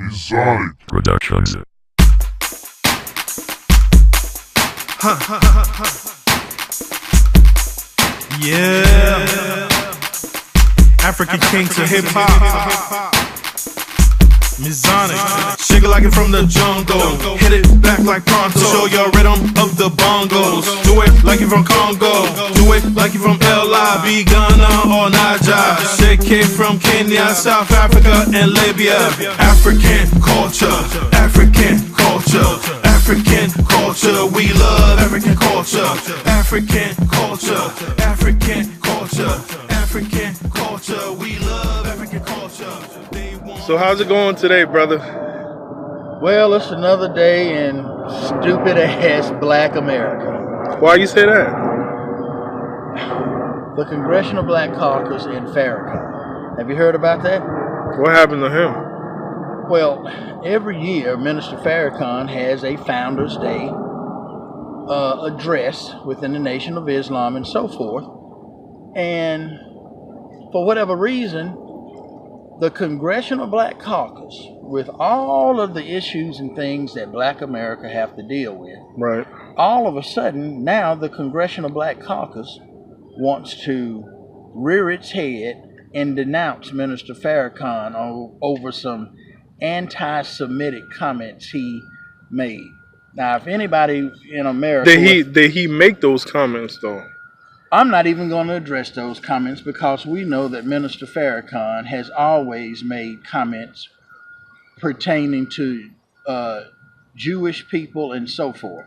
Mezonic Productions. Yeah, African king to hip hop. Mezonic, shake it like it from the jungle. Hit it back like pronto. Show your rhythm of the bongos. Do it like you from Congo. Do it like you from LIB, Ghana or Niger. Shake it from Kenya, South Africa and Libya. African culture, African culture, African culture. We love African culture, African culture, African culture, African culture. We love African culture. So how's it going today, brother? Well, it's another day in stupid ass black America. Why you say that? The Congressional Black Caucus in Farrakhan. Have you heard about that? What happened to him? Well, every year Minister Farrakhan has a Founders Day address within the Nation of Islam and so forth. And for whatever reason, the Congressional Black Caucus, with all of the issues and things that black America have to deal with, Right. all of a sudden, now the Congressional Black Caucus wants to rear its head and denounce Minister Farrakhan over some anti-Semitic comments he made. Now, if anybody in America... Did he make those comments, though? I'm not even going to address those comments because we know that Minister Farrakhan has always made comments pertaining to Jewish people and so forth.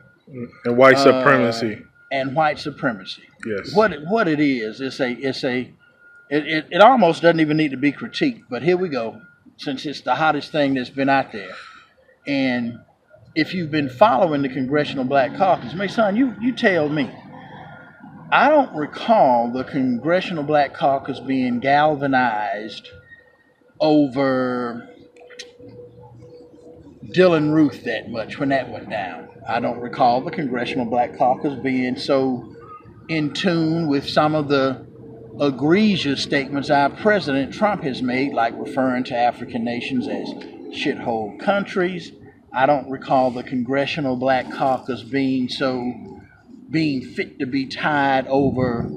And white supremacy. And white supremacy. Yes. What it is, it almost doesn't even need to be critiqued, but here we go, since it's the hottest thing that's been out there. And if you've been following the Congressional Black Caucus, son, you tell me. I don't recall the Congressional Black Caucus being galvanized over Dylan Ruth that much when that went down. I don't recall the Congressional Black Caucus being so in tune with some of the egregious statements our President Trump has made, like referring to African nations as shithole countries. I don't recall the Congressional Black Caucus being fit to be tied over.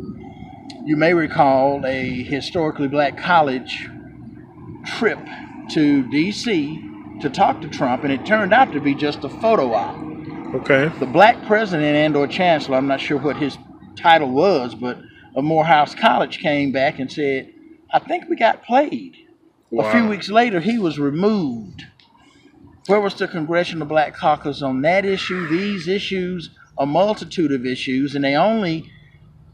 You may recall a historically black college trip to D.C. to talk to Trump, and it turned out to be just a photo op. Okay. The black president and or chancellor, I'm not sure what his title was, but of Morehouse College came back and said, I think we got played. Wow. A few weeks later, he was removed. Where was the Congressional Black Caucus on that issue, these issues, a multitude of issues, and the only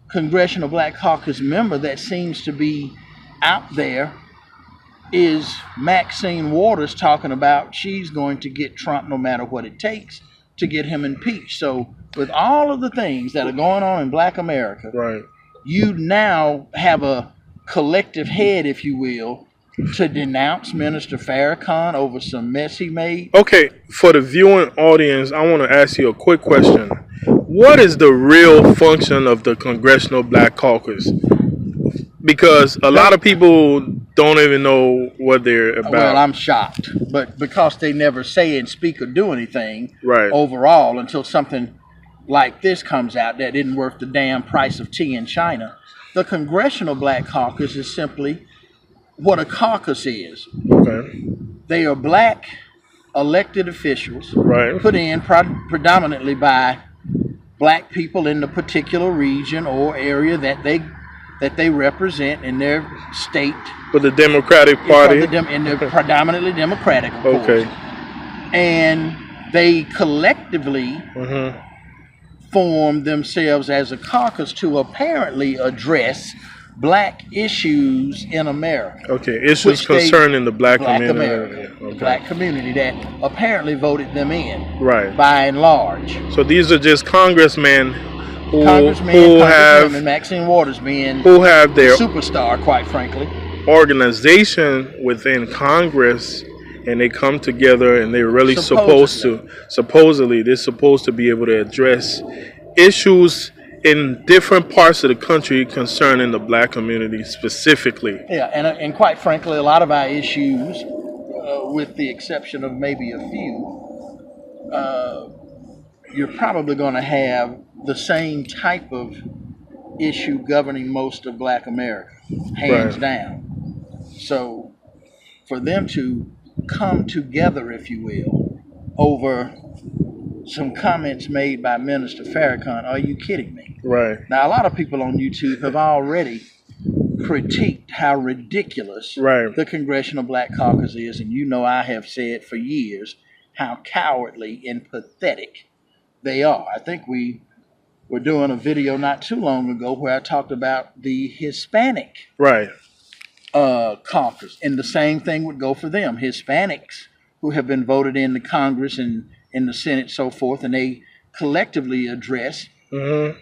Congressional Black Caucus member that seems to be out there is Maxine Waters talking about she's going to get Trump no matter what it takes to get him impeached. So with all of the things that are going on in black America, right, you now have a collective head, if you will, to denounce Minister Farrakhan over some mess he made. Okay, for the viewing audience, I want to ask you a quick question. What is the real function of the Congressional Black Caucus? Because a lot of people don't even know what they're about. Well, I'm shocked, but because they never say and speak or do anything right, overall until something like this comes out that isn't worth the damn price of tea in China. The Congressional Black Caucus is simply what a caucus is. Okay. They are black elected officials, right, put in predominantly by black people in the particular region or area that they represent in their state. But the Democratic Party? And they're predominantly Democratic, of course. Okay. And they collectively form themselves as a caucus to apparently address black issues in America. Okay, issues concerning the black community. America, okay. Black community that apparently voted them in, right, by and large. So these are just congressmen who have Maxine Waters being who have their superstar, quite frankly, organization within Congress, and they come together and they're really supposedly they're supposed to be able to address issues in different parts of the country concerning the black community specifically. Yeah, and quite frankly, a lot of our issues with the exception of maybe a few, you're probably going to have the same type of issue governing most of Black America, hands Right. down. So for them to come together, if you will, over some comments made by Minister Farrakhan, are you kidding me? Right. Now, a lot of people on YouTube have already critiqued how ridiculous Right. the Congressional Black Caucus is, and you know I have said for years how cowardly and pathetic they are. I think we were doing a video not too long ago where I talked about the Hispanic Right. caucus, and the same thing would go for them. Hispanics who have been voted into Congress and in the Senate, so forth, and they collectively address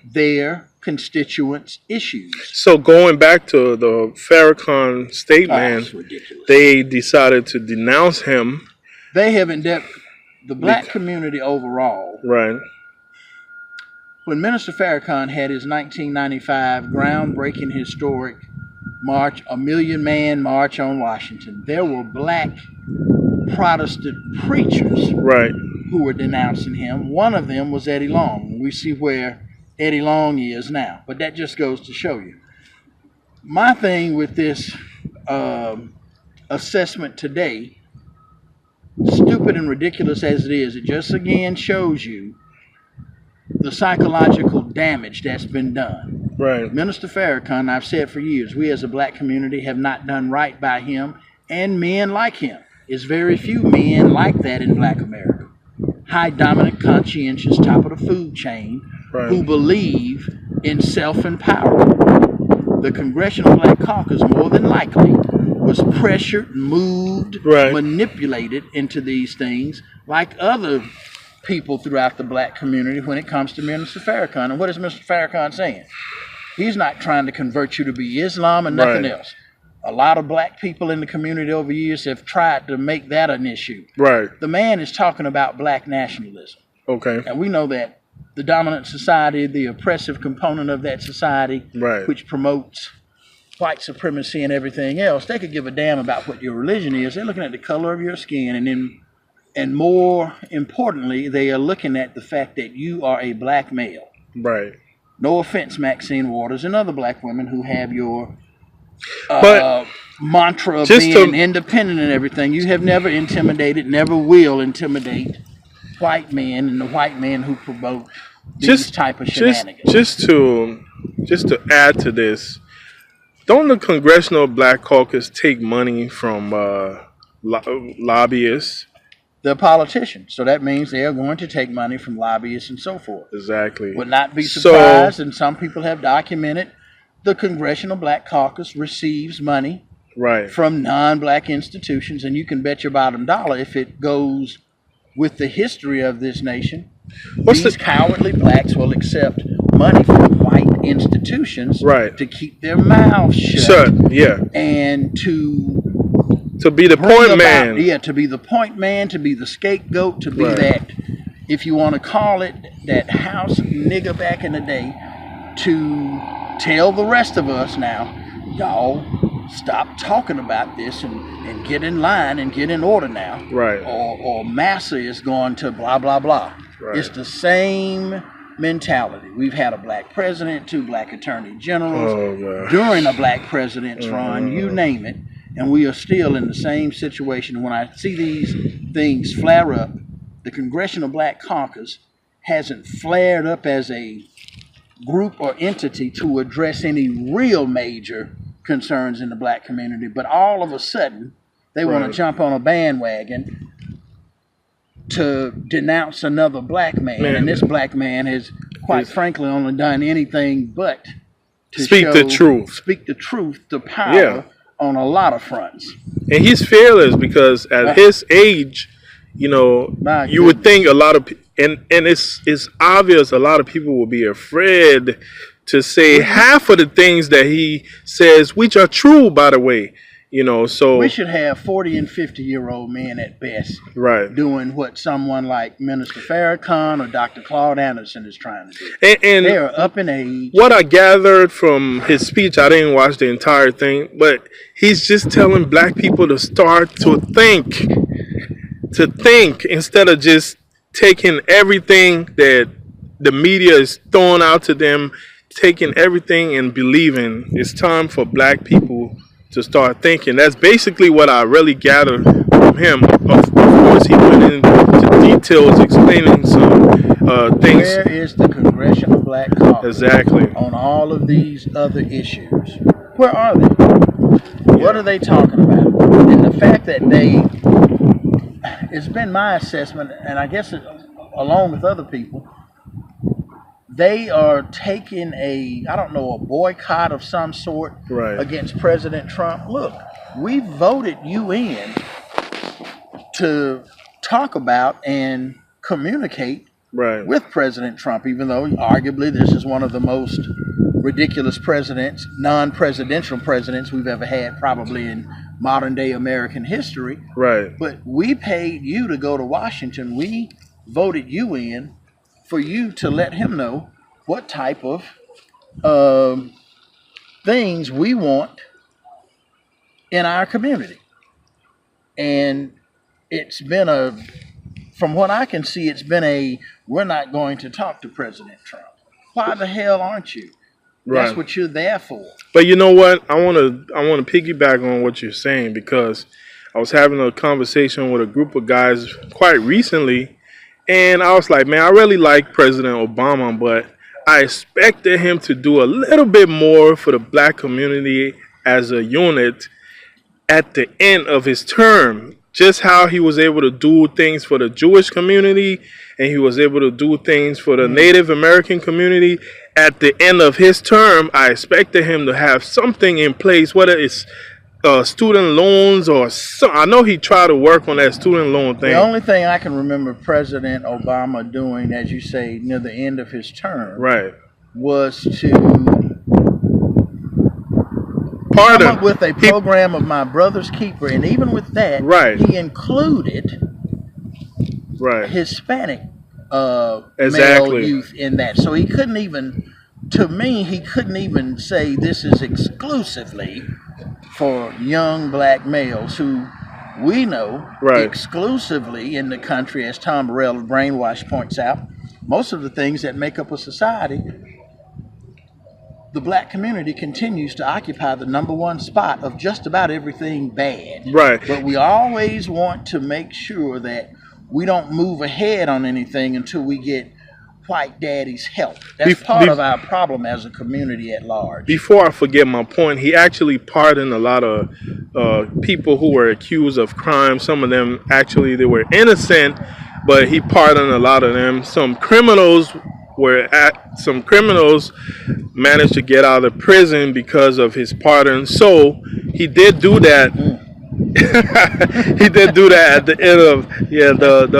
their constituents' issues. So going back to the Farrakhan statement, That's ridiculous. they decided to denounce him. They have endeavored, the Black community overall, Right. when Minister Farrakhan had his 1995 groundbreaking historic march, a million man march on Washington, there were Black Protestant preachers Right. who were denouncing him. One of them was Eddie Long. We see where Eddie Long is now, but that just goes to show you. My thing with this assessment today, stupid and ridiculous as it is, it just again shows you the psychological damage that's been done. Right. Minister Farrakhan, I've said for years, we as a Black community have not done right by him and men like him. There's very few men like that in Black America. High dominant, conscientious, top of the food chain, Right. who believe in self-empowerment. The Congressional Black Caucus, more than likely, was pressured, moved, Right. manipulated into these things like other people throughout the Black community when it comes to Minister Farrakhan. And what is Mr. Farrakhan saying? He's not trying to convert you to be Islam and nothing Right. else. A lot of Black people in the community over years have tried to make that an issue. Right. The man is talking about Black nationalism. Okay. And we know that the dominant society, the oppressive component of that society, Right. which promotes white supremacy and everything else, they could give a damn about what your religion is. They're looking at the color of your skin, and more importantly, they are looking at the fact that you are a Black male. Right. No offense, Maxine Waters and other Black women who have your But mantra of just being to- independent and everything. You have never intimidated, never will intimidate white men and the white men who promote these type of shenanigans. just to add to this, don't the Congressional Black Caucus take money from lobbyists? They're politicians, so that means they are going to take money from lobbyists and so forth. Exactly. Would not be So- surprised, and some people have documented the Congressional Black Caucus receives money Right. from non-Black institutions, and you can bet your bottom dollar if it goes with the history of this nation, What's these the- cowardly Blacks will accept money from white institutions Right. to keep their mouths shut, Shut. Yeah. and to To be the bring point about, man. yeah, to be the point man, to be the scapegoat, to be Right. that, if you want to call it, that house nigger back in the day, to tell the rest of us now, y'all stop talking about this and get in line and get in order now. Right. Or massa is going to blah, blah, blah. Right. It's the same mentality. We've had a Black president, 2 Black attorney generals, Oh, God. during a Black president's run, you name it, and we are still in the same situation. When I see these things flare up, the Congressional Black Caucus hasn't flared up as a group or entity to address any real major concerns in the Black community, but all of a sudden they want Right. to jump on a bandwagon to denounce another Black man, and this Black man has quite frankly only done anything but to Speak the truth. speak the truth to power Yeah. on a lot of fronts. And he's fearless because at his age, you know, My you would think a lot of and it's obvious a lot of people will be afraid to say half of the things that he says, which are true, by the way. You know, so we should have 40 and 50-year-old men at best right. doing what someone like Minister Farrakhan or Dr. Claude Anderson is trying to do. And they are up in age. What I gathered from his speech, I didn't watch the entire thing, but he's just telling black people to start to think instead of just taking everything that the media is throwing out to them, taking everything and believing. It's time for black people to start thinking. That's basically what I really gathered from him. Of course, he went into details explaining some things. Where is the Congressional Black Caucus Exactly on all of these other issues? Where are they? What are they talking about? And the fact that it's been my assessment, and I guess along with other people, they are taking a boycott of some sort against President Trump. Look, we voted you in to talk about and communicate with President Trump, even though arguably this is one of the most ridiculous presidents, non-presidential presidents we've ever had, probably in modern day American history. Right. But we paid you to go to Washington. We voted you in for you to let him know what type of things we want in our community. And it's been from what I can see, it's been we're not going to talk to President Trump. Why the hell aren't you? That's what you're there for. But you know what? I want to piggyback on what you're saying, because I was having a conversation with a group of guys quite recently, and I was like, man, I really like President Obama, but I expected him to do a little bit more for the black community as a unit at the end of his term. Just how he was able to do things for the Jewish community, and he was able to do things for the Native American community at the end of his term. I expected him to have something in place, whether it's student loans or I know he tried to work on that student loan thing. The only thing I can remember President Obama doing, as you say, near the end of his term, was to come up with a program of My Brother's Keeper, and even with that, he included Hispanic male youth in that. So he couldn't even, to me, say this is exclusively for young black males who we know exclusively in the country, as Tom Burrell of Brainwash points out, most of the things that make up a society, the black community continues to occupy the #1 spot of just about everything bad. But we always want to make sure that we don't move ahead on anything until we get white daddy's help. That's part of our problem as a community at large. Before I forget my point, he actually pardoned a lot of people who were accused of crime. Some of them actually they were innocent, but he pardoned a lot of them. Some criminals managed to get out of prison because of his pardon. So he did do that. He did do that at the end of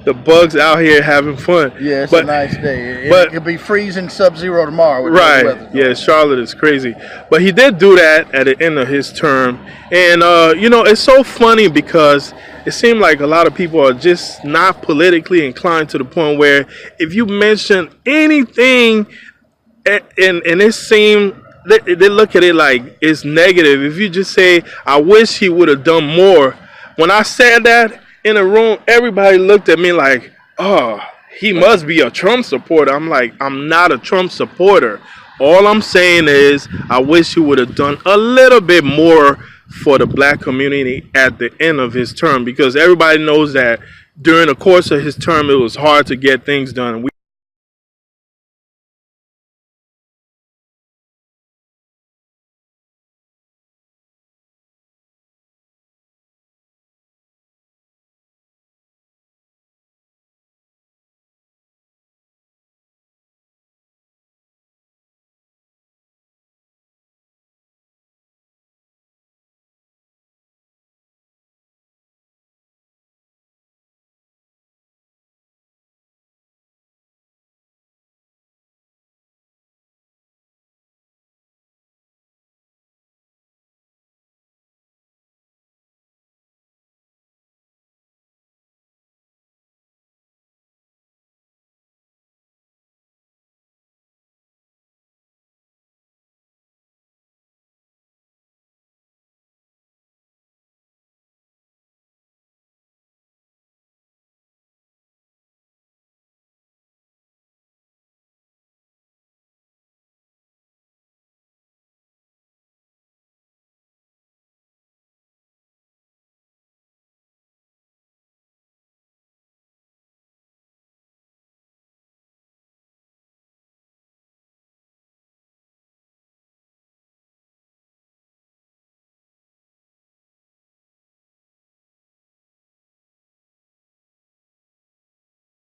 the bugs out here having fun. Yeah, it's a nice day. It'll be freezing sub-zero tomorrow. Yeah, Charlotte is crazy. But he did do that at the end of his term. And, it's so funny because it seemed like a lot of people are just not politically inclined to the point where if you mention anything and it seemed, they look at it like it's negative. If you just say, I wish he would have done more. When I said that in a room, everybody looked at me like, oh, he must be a Trump supporter. I'm like, I'm not a Trump supporter. All I'm saying is I wish he would have done a little bit more for the black community at the end of his term, because everybody knows that during the course of his term, it was hard to get things done.